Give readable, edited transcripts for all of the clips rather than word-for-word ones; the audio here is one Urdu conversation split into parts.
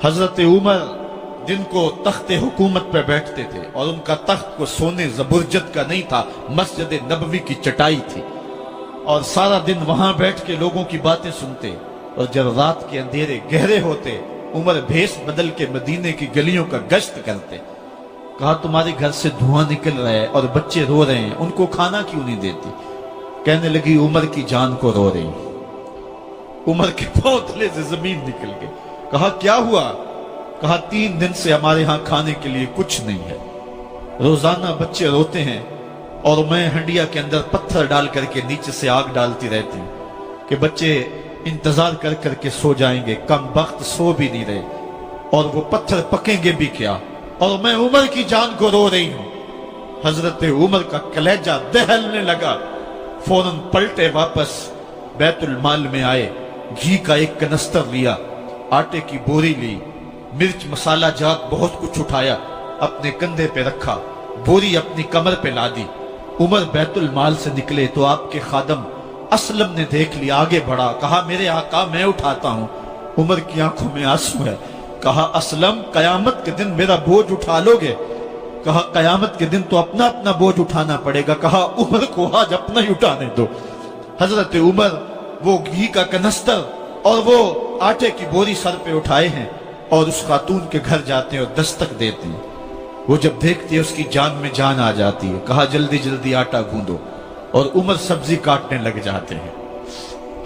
حضرت عمر جن کو تخت حکومت پہ بیٹھتے تھے اور ان کا تخت کو سونے زبرجد کا نہیں تھا، مسجد نبوی کی چٹائی تھی، اور سارا دن وہاں بیٹھ کے لوگوں کی باتیں سنتے، اور جب رات کے اندھیرے گہرے ہوتے عمر بھیس بدل کے مدینے کی گلیوں کا گشت کرتے۔ کہا تمہارے گھر سے دھواں نکل رہا ہے اور بچے رو رہے ہیں، ان کو کھانا کیوں نہیں دیتی؟ کہنے لگی عمر کی جان کو رو رہی ہوں۔ عمر کے پاؤں تلے سے زمین نکل گئی۔ کہا کیا ہوا؟ کہا 3 دن سے ہمارے ہاں کھانے کے لیے کچھ نہیں ہے، روزانہ بچے روتے ہیں اور میں ہنڈیا کے اندر پتھر ڈال کر کے نیچے سے آگ ڈالتی رہتی ہوں کہ بچے انتظار کر کر کے سو جائیں گے، کم وقت سو بھی نہیں رہے، اور وہ پتھر پکیں گے بھی کیا، اور میں عمر کی جان کو رو رہی ہوں۔ حضرت عمر کا کلیجہ دہلنے لگا، فوراً پلٹے، واپس بیت المال میں آئے، گھی کا ایک کنستر لیا، آٹے کی بوری لی، مرچ مسالہ جات بہت کچھ اٹھایا، اپنے کندھے پہ رکھا، بوری اپنی کمر پہ لا دی۔ عمر بیت المال سے نکلے تو آپ کے خادم اسلم نے دیکھ لیا، آگے بڑھا، کہا میرے آقا میں اٹھاتا ہوں۔ عمر کی آنکھوں میں آنسو ہے۔ کہا اسلم قیامت کے دن میرا بوجھ اٹھا لو گے؟ کہا قیامت کے دن تو اپنا اپنا بوجھ اٹھانا پڑے گا۔ کہا عمر کو آج اپنا ہی اٹھانے دو۔ حضرت عمر وہ گھی کا کنستر اور وہ آٹے کی بوری سر پہ اٹھائے ہیں اور اس خاتون کے گھر جاتے ہیں اور دستک دیتے ہیں۔ وہ جب دیکھتے ہیں اس کی جان میں جان آ جاتی ہے۔ کہا جلدی جلدی آٹا گوندو، اور عمر سبزی کاٹنے لگ جاتے ہیں۔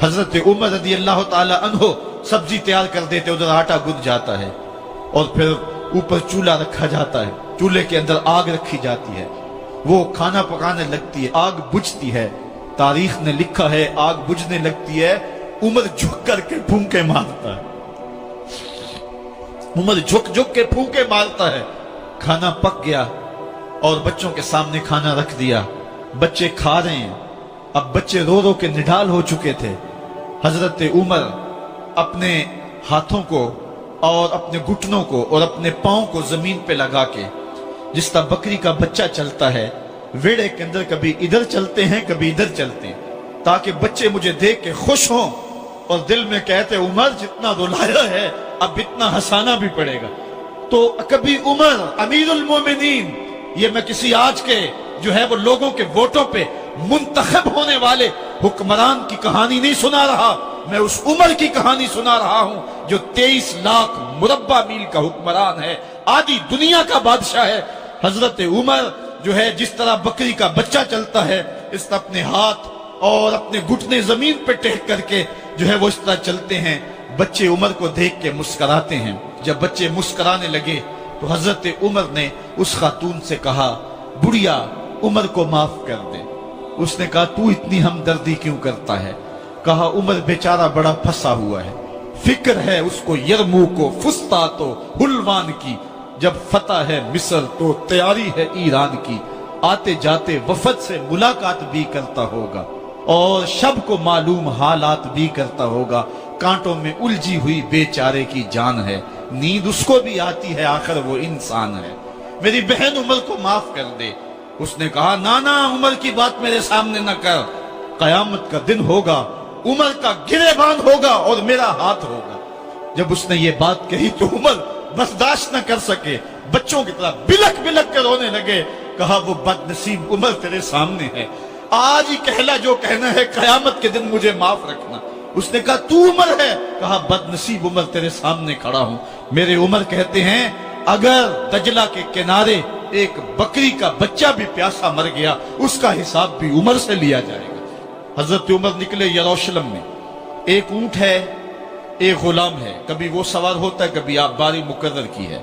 حضرت عمر رضی اللہ تعالی عنہ سبزی تیار کر دیتے، ادھر آٹا گند جاتا ہے، اور پھر اوپر چولہا رکھا جاتا ہے، چولہے کے اندر آگ رکھی جاتی ہے، وہ کھانا پکانے لگتی ہے، آگ بجھتی ہے۔ تاریخ نے لکھا ہے آگ بجھنے لگتی ہے، عمر جھک کر کے پھونکے مارتا ہے، عمر جھک جھک کے پھونکے مارتا ہے۔ کھانا پک گیا اور بچوں کے سامنے کھانا رکھ دیا، بچے کھا رہے ہیں۔ اب بچے رو رو کے نڈال ہو چکے تھے۔ حضرت عمر اپنے ہاتھوں کو اور اپنے گھٹنوں کو اور اپنے پاؤں کو زمین پہ لگا کے، جس طرح بکری کا بچہ چلتا ہے، ویڑے کے اندر کبھی ادھر چلتے ہیں کبھی ادھر چلتے ہیں، تاکہ بچے مجھے دیکھ کے خوش ہوں اور دل میں کہتے عمر جتنا رلایا ہے اب اتنا ہنسانا بھی پڑے گا۔ تو کبھی عمر امیر المومنین، یہ میں کسی آج کے جو ہے وہ لوگوں کے ووٹوں پہ منتخب ہونے والے حکمران کی کہانی نہیں سنا رہا، میں اس عمر کی کہانی سنا رہا ہوں جو 23 لاکھ مربع میل کا حکمران ہے، آدھی دنیا کا بادشاہ ہے۔ حضرت عمر جو ہے جس طرح بکری کا بچہ چلتا ہے، اس طرح اپنے ہاتھ اور اپنے گھٹنے زمین پہ ٹیک کر کے جو ہے وہ اس طرح چلتے ہیں۔ بچے عمر کو دیکھ کے مسکراتے ہیں۔ جب بچے مسکرانے لگے تو حضرت عمر نے اس خاتون سے کہا بڑھیا عمر کو معاف کر دے۔ اس نے کہا تو اتنی ہمدردی کیوں کرتا ہے؟ کہا عمر بیچارہ بڑا پھنسا ہوا ہے، فکر ہے اس کو یرموک و فسطاط و حلوان کی، جب فتح ہے مصر تو تیاری ہے ایران کی، آتے جاتے وفد سے ملاقات بھی کرتا ہوگا اور شب کو معلوم حالات بھی کرتا ہوگا، کانٹوں میں الجھی ہوئی بیچارے کی جان ہے، نیند اس کو بھی آتی ہے، آخر وہ انسان ہے، میری بہن عمر کو معاف کر دے۔ اس نے کہا نانا عمر کی بات میرے سامنے نہ کر، قیامت کا دن ہوگا، عمر کا گریبان ہوگا اور میرا ہاتھ ہوگا۔ جب اس نے یہ بات کہی تو عمر برداشت نہ کر سکے، بچوں کی طرح بلک بلک کر رونے لگے۔ کہا وہ بد نصیب عمر تیرے سامنے ہے، آج ہی کہلا جو کہنا ہے، قیامت کے دن مجھے معاف رکھنا۔ اس نے کہا تو عمر ہے؟ کہا بد نصیب عمر تیرے سامنے کھڑا ہوں۔ میرے عمر کہتے ہیں اگر دجلہ کے کنارے ایک بکری کا بچہ بھی پیاسا مر گیا، اس کا حساب بھی عمر سے لیا جائے گا۔ حضرت عمر نکلے یروشلم میں، ایک اونٹ ہے ایک غلام ہے، کبھی وہ سوار ہوتا ہے کبھی آپ باری مقرر کی ہے۔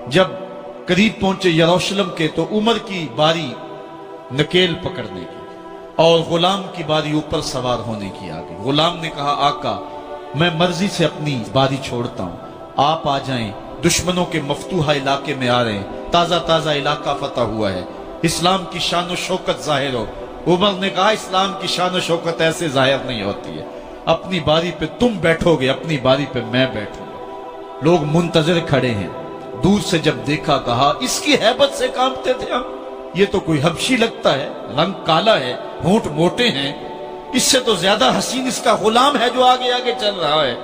جب قریب پہنچے یروشلم کے تو عمر کی باری نکیل پکڑنے کی اور غلام کی باری اوپر سوار ہونے کی آ گئی۔ غلام نے کہا آقا میں مرضی سے اپنی باری چھوڑتا ہوں، آپ آ جائیں، دشمنوں کے مفتوحہ علاقے میں آ رہے ہیں، تازہ تازہ علاقہ فتح ہوا ہے، اسلام کی شان و شوکت ظاہر ہو۔ عمر نے کہا اسلام کی شان و شوکت ایسے ظاہر نہیں ہوتی ہے، اپنی باری پہ تم بیٹھو گے، اپنی باری پہ میں بیٹھوں گا۔ لوگ منتظر کھڑے ہیں، دور سے جب دیکھا کہا اس کی ہیبت سے کانپتے تھے ہم، یہ تو کوئی حبشی لگتا ہے، رنگ کالا ہے، ہونٹ موٹے ہیں، اس سے تو زیادہ حسین اس کا غلام ہے جو آگے آگے چل رہا ہے۔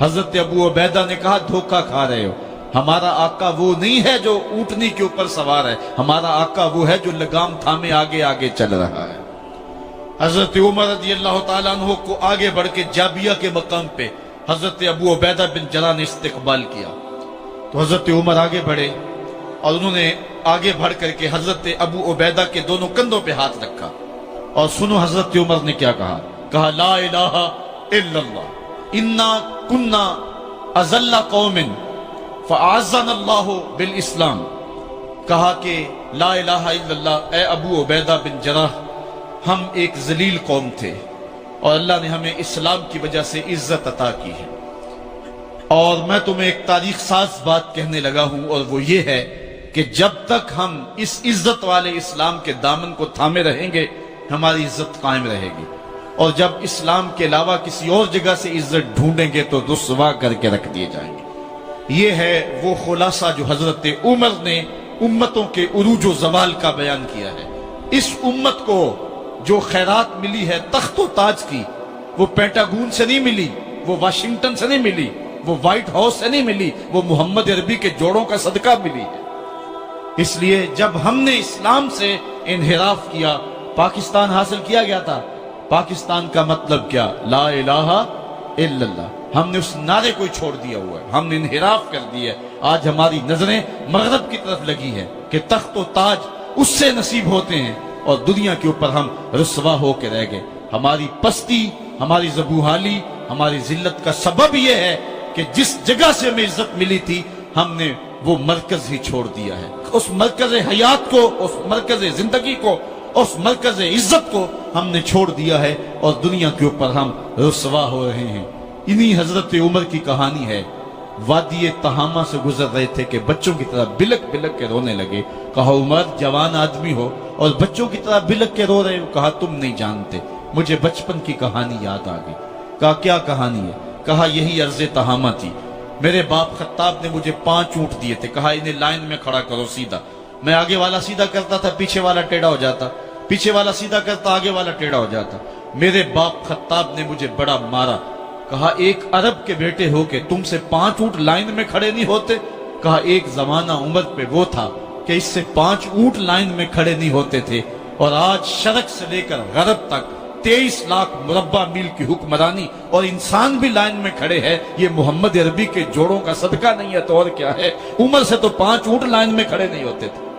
حضرت ابو عبیدہ نے کہا دھوکہ کھا رہے ہو، ہمارا آقا وہ نہیں ہے جو اونٹنی کے اوپر سوار ہے، ہمارا آقا وہ ہے جو لگام تھامے آگے آگے چل رہا ہے۔ حضرت عمر رضی اللہ تعالیٰ عنہ کو آگے بڑھ کے جابیہ کے مقام پہ حضرت ابو عبیدہ بن جراح نے استقبال کیا، تو حضرت عمر آگے بڑھے اور انہوں نے آگے بڑھ کر کے حضرت ابو عبیدہ کے دونوں کندھوں پہ ہاتھ رکھا، اور سنو حضرت عمر نے کیا کہا، کہا لا الہ الا اللہ انا کنا اذل قوم فاعزنا اللہ بالاسلام۔ کہا کہ لا الہ الا اللہ، اے ابو عبیدہ بن جراح، ہم ایک ذلیل قوم تھے اور اللہ نے ہمیں اسلام کی وجہ سے عزت عطا کی ہے۔ اور میں تمہیں ایک تاریخ ساز بات کہنے لگا ہوں، اور وہ یہ ہے کہ جب تک ہم اس عزت والے اسلام کے دامن کو تھامے رہیں گے ہماری عزت قائم رہے گی، اور جب اسلام کے علاوہ کسی اور جگہ سے عزت ڈھونڈیں گے تو رسوا کر کے رکھ دیے جائیں گے۔ یہ ہے وہ خلاصہ جو حضرت عمر نے امتوں کے عروج و زوال کا بیان کیا ہے۔ اس امت کو جو خیرات ملی ہے تخت و تاج کی، وہ پینٹاگون سے نہیں ملی، وہ واشنگٹن سے نہیں ملی، وہ وائٹ ہاؤس سے نہیں ملی، وہ محمد عربی کے جوڑوں کا صدقہ ملی ہے۔ اس لیے جب ہم نے اسلام سے انحراف کیا، پاکستان حاصل کیا گیا تھا۔ پاکستان کا مطلب کیا؟ لا الہ الا اللہ۔ ہم نے اس نعرے کو چھوڑ دیا ہوا ہے، ہم نے انحراف کر دیا ہے۔ آج ہماری نظریں مغرب کی طرف لگی ہے کہ تخت و تاج اس سے نصیب ہوتے ہیں، اور دنیا کے اوپر ہم رسوا ہو کے رہ گئے۔ ہماری پستی، ہماری زبوحالی، ہماری ذلت کا سبب یہ ہے کہ جس جگہ سے ہمیں عزت ملی تھی ہم نے وہ مرکز ہی چھوڑ دیا ہے۔ اس مرکز حیات کو، اس مرکز زندگی کو، اس مرکز عزت کو ہم نے چھوڑ دیا ہے، اور دنیا کے اوپر ہم رسوا ہو رہے ہیں۔ انہی حضرت عمر کی کہانی ہے۔ وادی تہامہ سے گزر رہے تھے کہ بچوں کی طرح بلک بلک کے رونے لگے۔ کہا عمر جوان آدمی ہو اور بچوں کی طرح بلک کے رو رہے ہو؟ کہا تم نہیں جانتے، مجھے بچپن کی کہانی یاد آ گئی۔ کہا کیا کہانی ہے؟ کہا یہی عرض تہامہ تھی، میرے باپ خطاب نے مجھے 5 اونٹ دیے تھے، کہا انہیں لائن میں کھڑا کرو سیدھا۔ میں آگے والا سیدھا کرتا تھا، پیچھے والا ٹیڑھا ہو جاتا، پیچھے والا سیدھا کرتا، آگے والا ٹیڑھا ہو جاتا۔ میرے باپ خطاب نے مجھے بڑا مارا۔ کہا ایک عرب کے بیٹے ہو کہ تم سے 5 اونٹ لائن میں کھڑے نہیں ہوتے؟ کہا ایک زمانہ عمر پہ وہ تھا کہ اس سے 5 اونٹ لائن میں کھڑے نہیں ہوتے تھے، اور آج شرق سے لے کر غرب تک 23 لاکھ مربع میل کی حکمرانی، اور انسان بھی لائن میں کھڑے ہیں۔ یہ محمد عربی کے جوڑوں کا صدقہ نہیں ہے تو اور کیا ہے؟ عمر سے تو 5 اونٹ لائن میں کھڑے نہیں ہوتے تھے۔